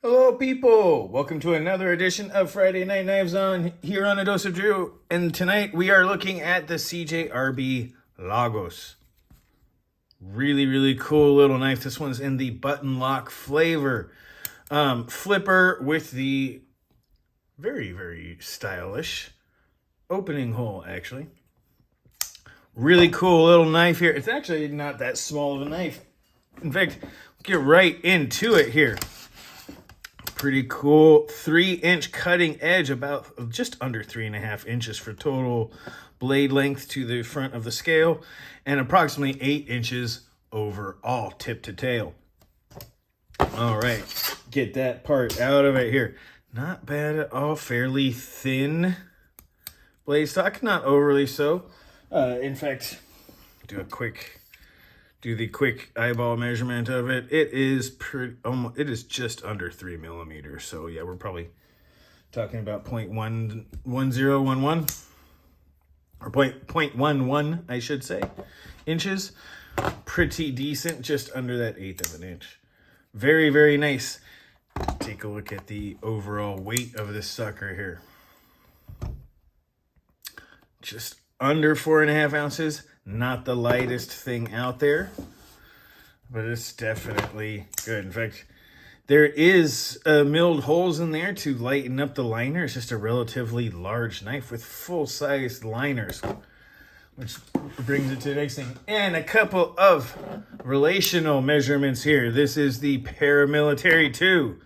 Hello, people! Welcome to another edition of Friday Night Knives On here on A Dose of Drew. And tonight we are looking at the CJRB Lagos. Really, really cool little knife. This one's in the button lock flavor. Flipper with the very, very stylish opening hole, actually. Really cool little knife here. It's actually not that small of a knife. In fact, let's get right into it here. Pretty cool 3-inch cutting edge, about just under 3.5 inches for total blade length to the front of the scale, and approximately 8 inches overall tip to tail. All right, get that part out of it here. Not bad at all, fairly thin blade stock, not overly so. In fact, do the quick eyeball measurement of it. It is it is just under 3 millimeters. So yeah, we're probably talking about 0.1011 or 0.11, I should say, inches. Pretty decent, just under that 1/8 of an inch. Very, very nice. Take a look at the overall weight of this sucker here. Just under 4.5 ounces. Not the lightest thing out there, but it's definitely good. In fact, there is milled holes in there to lighten up the liner. It's just a relatively large knife with full-sized liners, which brings it to the next thing. And a couple of relational measurements here. This is the Paramilitary 2.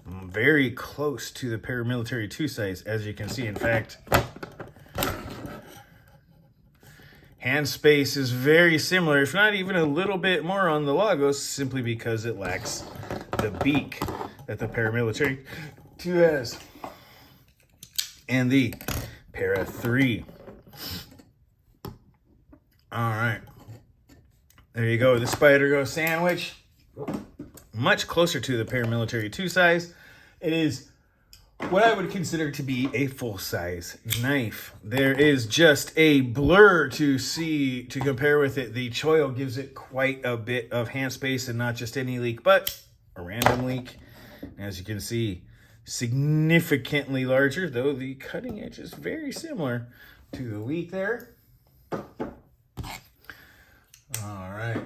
Very close to the Paramilitary 2 size, as you can see. In fact, hand space is very similar, if not even a little bit more on the Lagos, simply because it lacks the beak that the Paramilitary 2 has. And the Para 3. All right. There you go. The Spider Go sandwich. Much closer to the Paramilitary 2 size. It is what I would consider to be a full-size knife. There is just a blur to see to compare with it. The choil gives it quite a bit of hand space, and not just any leak, but a random leak. As you can see, significantly larger, though the cutting edge is very similar to the leak there. All right.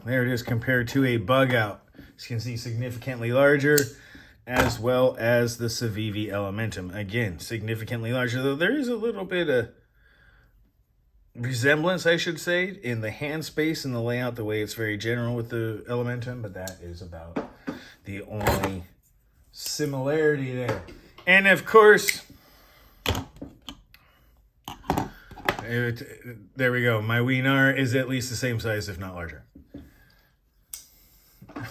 There it is compared to a bug out. As you can see, significantly larger, as well as the Civivi Elementum. Again, significantly larger, though there is a little bit of resemblance, I should say, in the hand space and the layout, the way it's very general with the Elementum, but that is about the only similarity there. And of course, there we go. My Wiener is at least the same size, if not larger.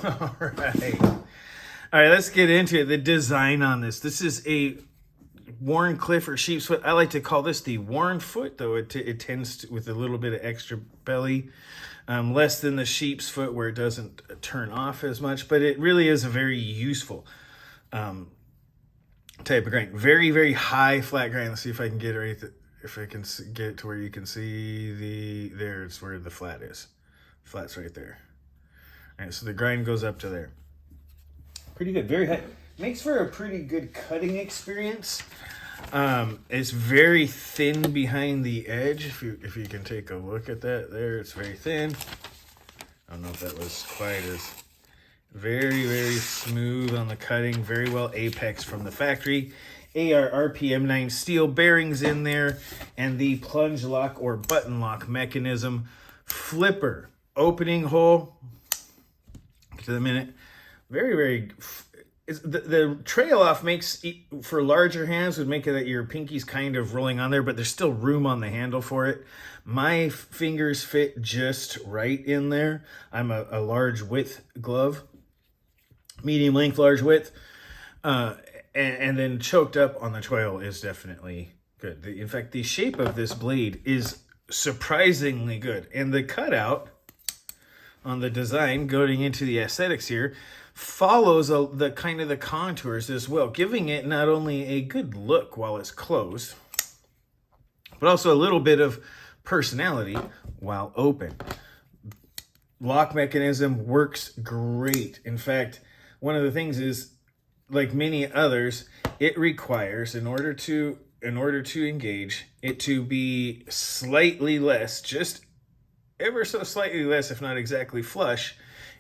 All right. All right, let's get into it. The design on this. This is a worn cliff or sheep's foot. I like to call this the worn foot, though it tends to, with a little bit of extra belly. Less than the sheep's foot, where it doesn't turn off as much. But it really is a very useful type of grind. Very, very high flat grind. Let's see if I can get it right. If I can get it to where you can see there's where the flat is. Flat's right there. All right, so the grind goes up to there. Pretty good, very high. Makes for a pretty good cutting experience. It's very thin behind the edge. If you can take a look at that there, it's very thin. I don't know if that was quite as very, very smooth on the cutting. Very well apex from the factory. AR RPM 9 steel bearings in there, and the plunge lock or button lock mechanism. Flipper opening hole. To the minute. Very, very. The trail off makes, for larger hands, would make it that your pinky's kind of rolling on there, but there's still room on the handle for it. My fingers fit just right in there. I'm a large width glove, medium length, large width, and then choked up on the choil is definitely good. In fact, the shape of this blade is surprisingly good, and the cutout on the design, going into the aesthetics here, follows the kind of the contours as well, giving it not only a good look while it's closed, but also a little bit of personality while open. lock mechanism works great. In fact, one of the things is, like many others, it requires, in order to engage, it to be slightly less, just ever so slightly less, if not exactly flush,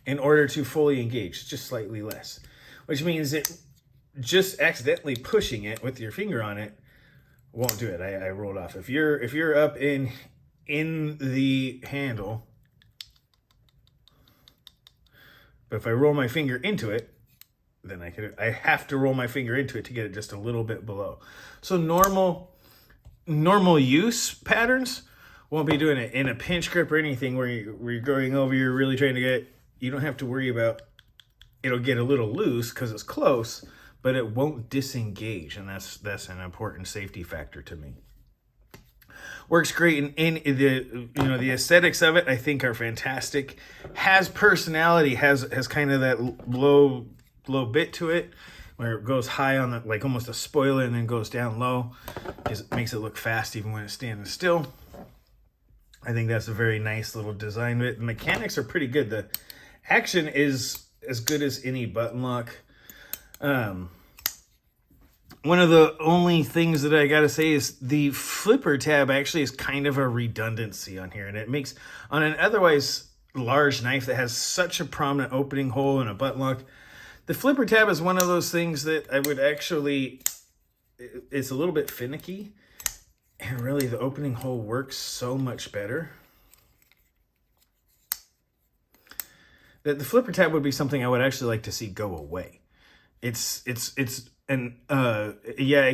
in order to fully engage, just slightly less. Which means it just accidentally pushing it with your finger on it won't do it. I rolled off. If you're up in the handle, but if I roll my finger into it, then I have to roll my finger into it to get it just a little bit below. So normal use patterns won't be doing it. In a pinch grip or anything where you're going over, you're really trying to get, you don't have to worry about, it'll get a little loose because it's close, but it won't disengage, and that's an important safety factor to me. Works great in the aesthetics of it, I think, are fantastic. Has personality, has kind of that low bit to it, where it goes high on the, like almost a spoiler, and then goes down low, because it makes it look fast even when it's standing still. I think that's a very nice little design. The mechanics are pretty good. The action is as good as any button lock. One of the only things that I gotta say is the flipper tab actually is kind of a redundancy on here, and it makes, on an otherwise large knife that has such a prominent opening hole and a button lock, the flipper tab is one of those things that I would actually, it's a little bit finicky, and really the opening hole works so much better that the flipper tab would be something I would actually like to see go away. It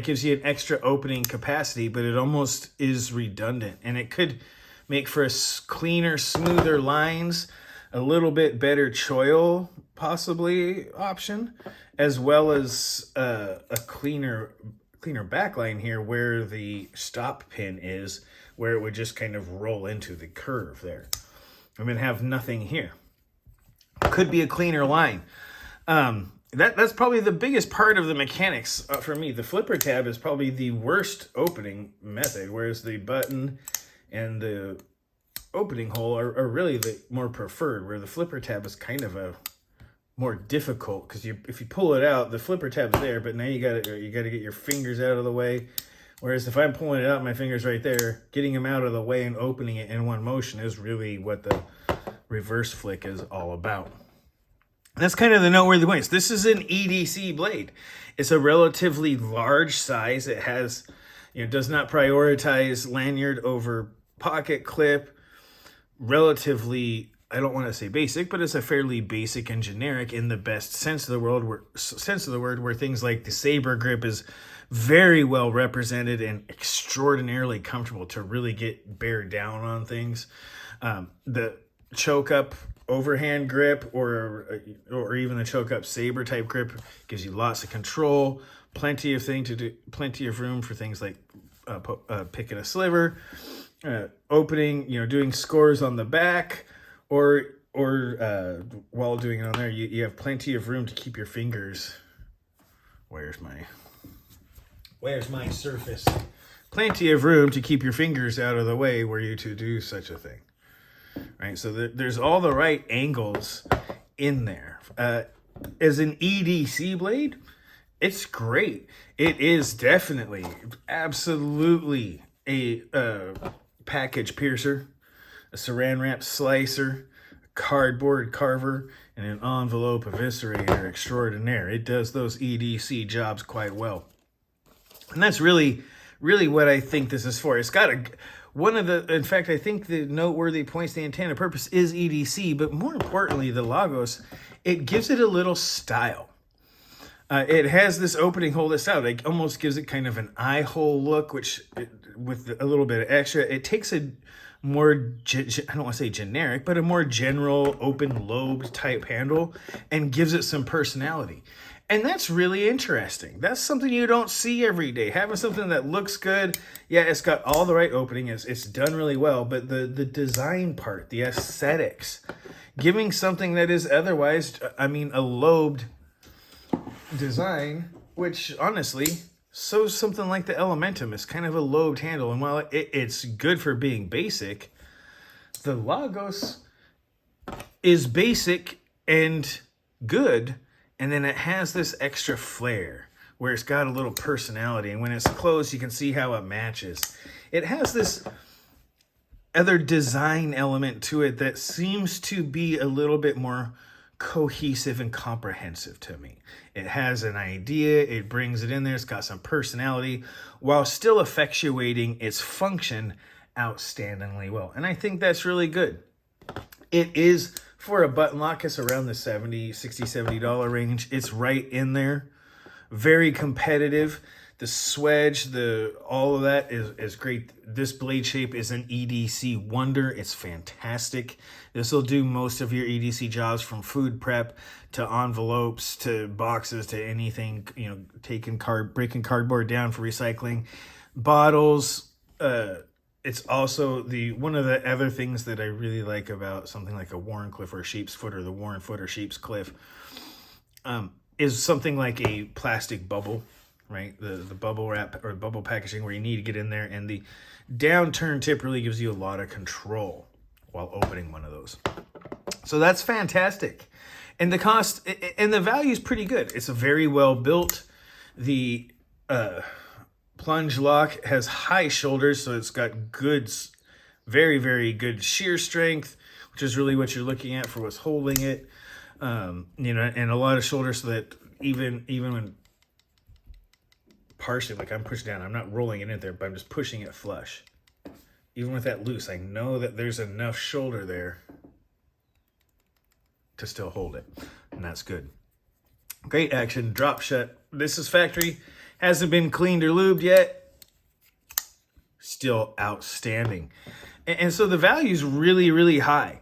gives you an extra opening capacity, but it almost is redundant, and it could make for a cleaner, smoother lines, a little bit better choil possibly option, as well as a cleaner backline here where the stop pin is, where it would just kind of roll into the curve there. I'm gonna have nothing here. Could be a cleaner line. That's probably the biggest part of the mechanics for me. The flipper tab is probably the worst opening method, whereas the button and the opening hole are really the more preferred, where the flipper tab is kind of a more difficult, because if you pull it out, the flipper tab's there, but now you gotta get your fingers out of the way. Whereas if I'm pulling it out, my finger's right there, getting them out of the way and opening it in one motion is really what the reverse flick is all about. That's kind of the noteworthy points. This is an EDC blade. It's a relatively large size. It has, does not prioritize lanyard over pocket clip. Relatively, I don't want to say basic, but it's a fairly basic and generic in the best sense of the word, where things like the saber grip is very well represented and extraordinarily comfortable to really bear down on things. The choke up overhand grip or even the choke up saber type grip gives you lots of control, plenty of room for things like picking a sliver, opening, doing scores on the back, or while doing it on there, you have plenty of room to keep your fingers. Where's my surface? Plenty of room to keep your fingers out of the way were you to do such a thing. Right, so there's all the right angles in there. As an EDC blade, it's great. It is definitely, absolutely a package piercer, a saran wrap slicer, a cardboard carver, and an envelope eviscerator extraordinaire. It does those EDC jobs quite well. And that's really, really what I think this is for. It's got in fact, I think the noteworthy points, the intent and purpose is EDC, but more importantly, the Lagos, it gives it a little style. It has this opening hole that's out. It almost gives it kind of an eye hole look, which, with a little bit of extra, it takes a more, I don't want to say generic, but a more general open lobed type handle and gives it some personality. And that's really interesting. That's something you don't see every day. Having something that looks good, yeah, it's got all the right opening, it's done really well, but the design part, the aesthetics, giving something that is otherwise, a lobed design, which honestly, so something like the Elementum is kind of a lobed handle, and while it's good for being basic, the Lagos is basic and good, and then it has this extra flair where it's got a little personality, and when it's closed you can see how it matches. It has this other design element to it that seems to be a little bit more cohesive and comprehensive to me. It has an idea, it brings it in there, it's got some personality while still effectuating its function outstandingly well, and I think that's really good. It is, for a button lock, it's around the $70 range. It's right in there. Very competitive. The swedge, all of that is great. This blade shape is an EDC wonder. It's fantastic. This will do most of your EDC jobs, from food prep to envelopes to boxes to anything, you know, breaking cardboard down for recycling. Bottles, it's also one of the other things that I really like about something like a Warncliffe or a Sheep's Foot, or the Warren Foot or Sheep's Cliff, is something like a plastic bubble, right? The bubble wrap or bubble packaging where you need to get in there, and the downturn tip really gives you a lot of control while opening one of those. So that's fantastic. And the cost and the value is pretty good. It's a very well built. The plunge lock has high shoulders, so it's got good, very, very good shear strength, which is really what you're looking at for what's holding it. You know, and a lot of shoulders, so that even when partially, like I'm pushing down, I'm not rolling it in there, but I'm just pushing it flush. Even with that loose, I know that there's enough shoulder there to still hold it, and that's good. Great action, drop shut. This is factory. Hasn't been cleaned or lubed yet. Still outstanding. And so the value is really, really high.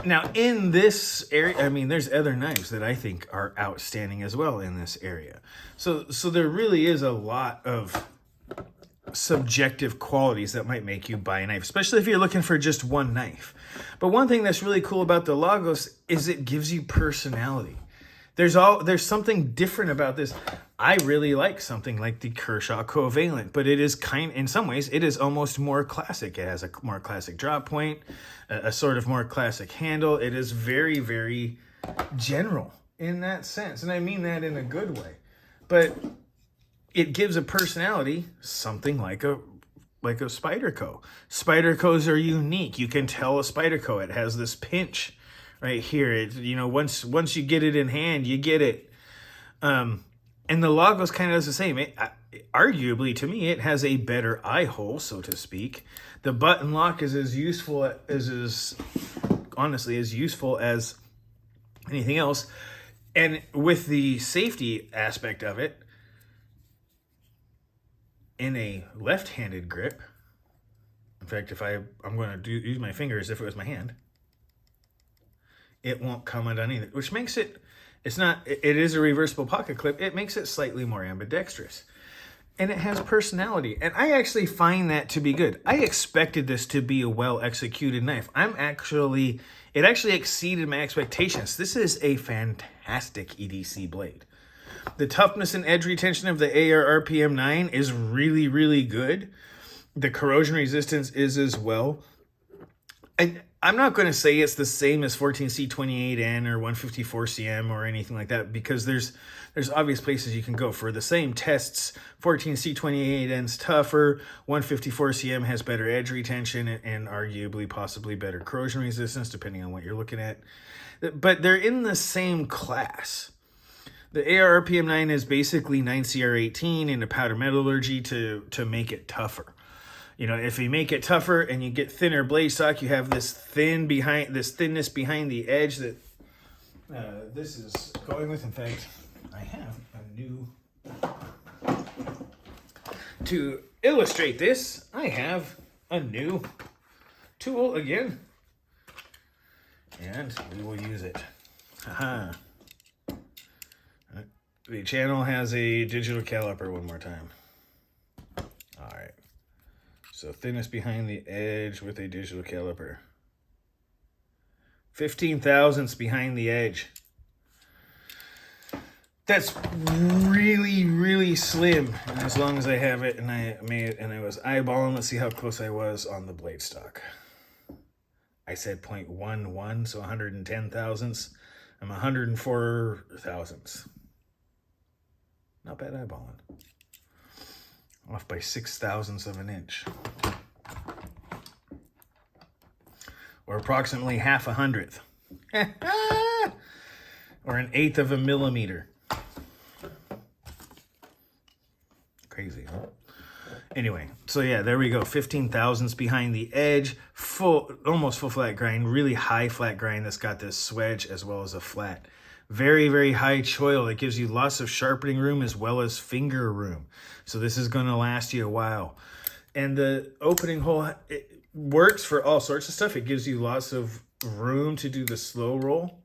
Now, in this area, I mean, there's other knives that I think are outstanding as well in this area. So there really is a lot of subjective qualities that might make you buy a knife, especially if you're looking for just one knife. But one thing that's really cool about the Lagos is it gives you personality. There's something different about this. I really like something like the Kershaw Covalent, but it is in some ways, it is almost more classic. It has a more classic drop point, a sort of more classic handle. It is very, very general in that sense, and I mean that in a good way. But it gives a personality, something like a Spyderco. Spydercos are unique. You can tell a Spyderco. It has this pinch right here. You know, once you get it in hand, you get it. And the Lagos kind of does the same. Arguably, to me, it has a better eye hole, so to speak. The button lock is as useful as anything else. And with the safety aspect of it, in a left-handed grip, in fact, if I'm going to use my finger as if it was my hand, it won't come undone either, which makes it is a reversible pocket clip. It makes it slightly more ambidextrous. And it has personality. And I actually find that to be good. I expected this to be a well-executed knife. It actually exceeded my expectations. This is a fantastic EDC blade. The toughness and edge retention of the AR RPM 9 is really, really good. The corrosion resistance is as well. I'm not going to say it's the same as 14C28N or 154CM or anything like that, because there's obvious places you can go. For the same tests, 14C28N's tougher, 154CM has better edge retention and arguably possibly better corrosion resistance, depending on what you're looking at. But they're in the same class. The AR RPM 9 is basically 9CR18 in a powder metallurgy to make it tougher. You know, if you make it tougher and you get thinner blade stock, you have this thinness behind the edge that this is going with. In fact, I have a new, to illustrate this, I have a new tool again, and we will use it. Haha. The channel has a digital caliper one more time. All right. So thinness behind the edge with a digital caliper. 15 thousandths behind the edge. That's really, really slim. And as long as I have it and I was eyeballing, let's see how close I was on the blade stock. I said 0.11, so 110 thousandths. I'm 104 thousandths. Not bad eyeballing. Off by 6 thousandths of an inch. Or approximately half a hundredth. Or an eighth of a millimeter. Crazy, huh? Anyway, so yeah, there we go. 15 thousandths behind the edge. Almost full flat grind. Really high flat grind that's got this swedge as well as a flat. Very, very high choil. It gives you lots of sharpening room as well as finger room. So this is going to last you a while. And the opening hole, it works for all sorts of stuff. It gives you lots of room to do the slow roll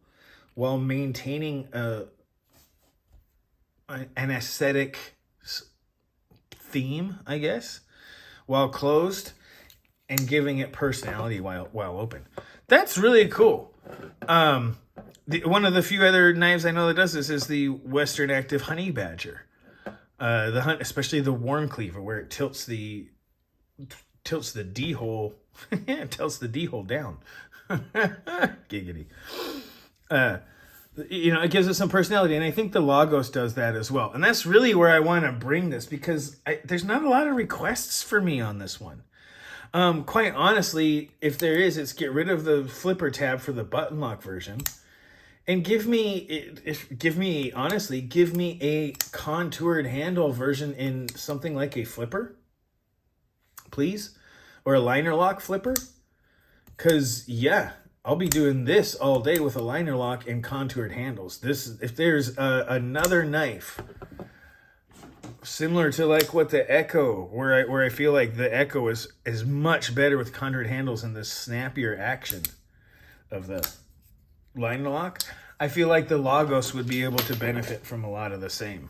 while maintaining an aesthetic theme, I guess, while closed, and giving it personality while open. That's really cool. One of the few other knives I know that does this is the Western Active Honey Badger. Especially the worm cleaver, where it tilts the D hole, tilts the D hole down. Giggity. It gives it some personality, and I think the Lagos does that as well. And that's really where I want to bring this, because there's not a lot of requests for me on this one. Quite honestly, if there is, it's get rid of the flipper tab for the button lock version, and give me a contoured handle version in something like a flipper, please, or a liner lock flipper. Because yeah, I'll be doing this all day with a liner lock and contoured handles. If there's another knife similar to like what the Echo, where I feel like the Echo is much better with contoured handles and the snappier action of the liner lock, I feel like the Lagos would be able to benefit from a lot of the same.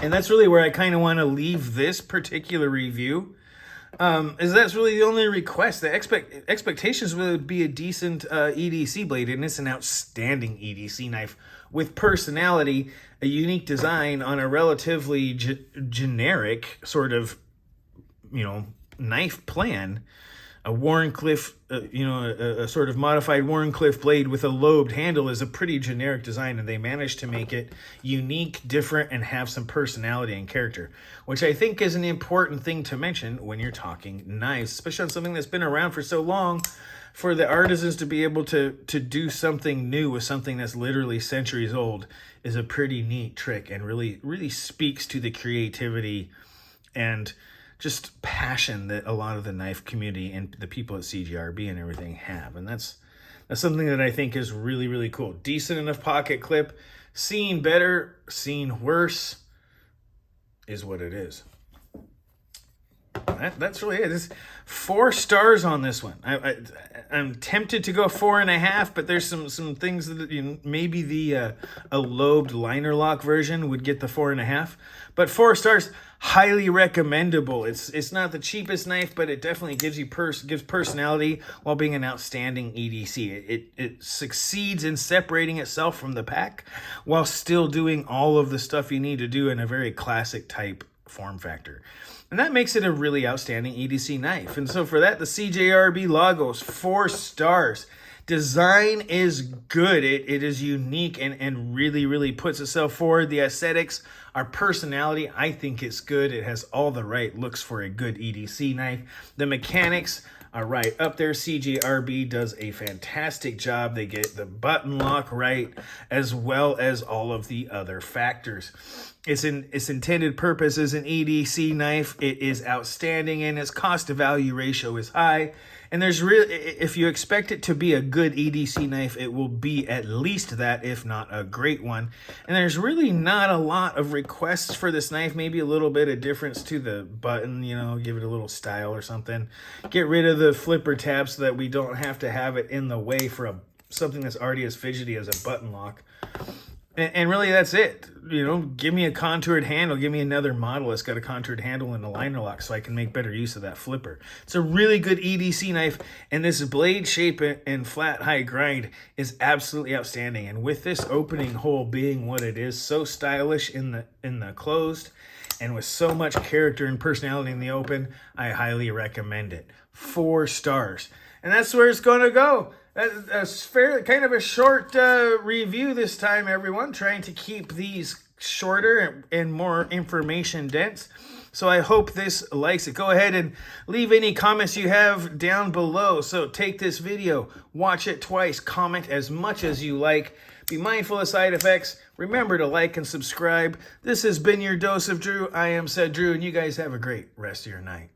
And that's really where I kind of want to leave this particular review. Is that's really the only request. The expectations would be a decent EDC blade, and it's an outstanding EDC knife with personality, a unique design on a relatively generic sort of, knife plan. A Wharncliffe, a sort of modified Wharncliffe blade with a lobed handle is a pretty generic design, and they managed to make it unique, different, and have some personality and character, which I think is an important thing to mention when you're talking knives, especially on something that's been around for so long. For the artisans to be able to do something new with something that's literally centuries old is a pretty neat trick, and really, really speaks to the creativity and just passion that a lot of the knife community and the people at CJRB and everything have. And that's something that I think is really, really cool. Decent enough pocket clip. Seen better, seen worse is what it is. That's really it. It's 4 stars on this one. I'm tempted to go 4.5, but there's some things that maybe a lobed liner lock version would get the 4.5. But 4 stars, highly recommendable. It's not the cheapest knife, but it definitely gives personality while being an outstanding EDC. It succeeds in separating itself from the pack while still doing all of the stuff you need to do in a very classic type form factor. And that makes it a really outstanding EDC knife. And so for that, the CJRB Lagos, 4 stars. Design is good. It is unique and really, really puts itself forward. The aesthetics, our personality, I think it's good. It has all the right looks for a good EDC knife. The mechanics are right up there. CJRB does a fantastic job. They get the button lock right, as well as all of the other factors. Its intended purpose is an EDC knife. It is outstanding, and its cost to value ratio is high. And if you expect it to be a good EDC knife, it will be at least that, if not a great one. And there's really not a lot of requests for this knife. Maybe a little bit of difference to the button, give it a little style or something. Get rid of the flipper tab so that we don't have to have it in the way for something that's already as fidgety as a button lock. And really, that's it. Give me a contoured handle. Give me another model that's got a contoured handle and a liner lock so I can make better use of that flipper. It's a really good EDC knife, and this blade shape and flat high grind is absolutely outstanding. And with this opening hole being what it is, so stylish in the closed, and with so much character and personality in the open, I highly recommend it. 4 stars. And that's where it's going to go. A fairly kind of a short review this time, everyone. Trying to keep these shorter and more information dense. So I hope this likes it. Go ahead and leave any comments you have down below. So take this video, watch it twice, comment as much as you like. Be mindful of side effects. Remember to like and subscribe. This has been your Dose of Drew. I am said Drew, and you guys have a great rest of your night.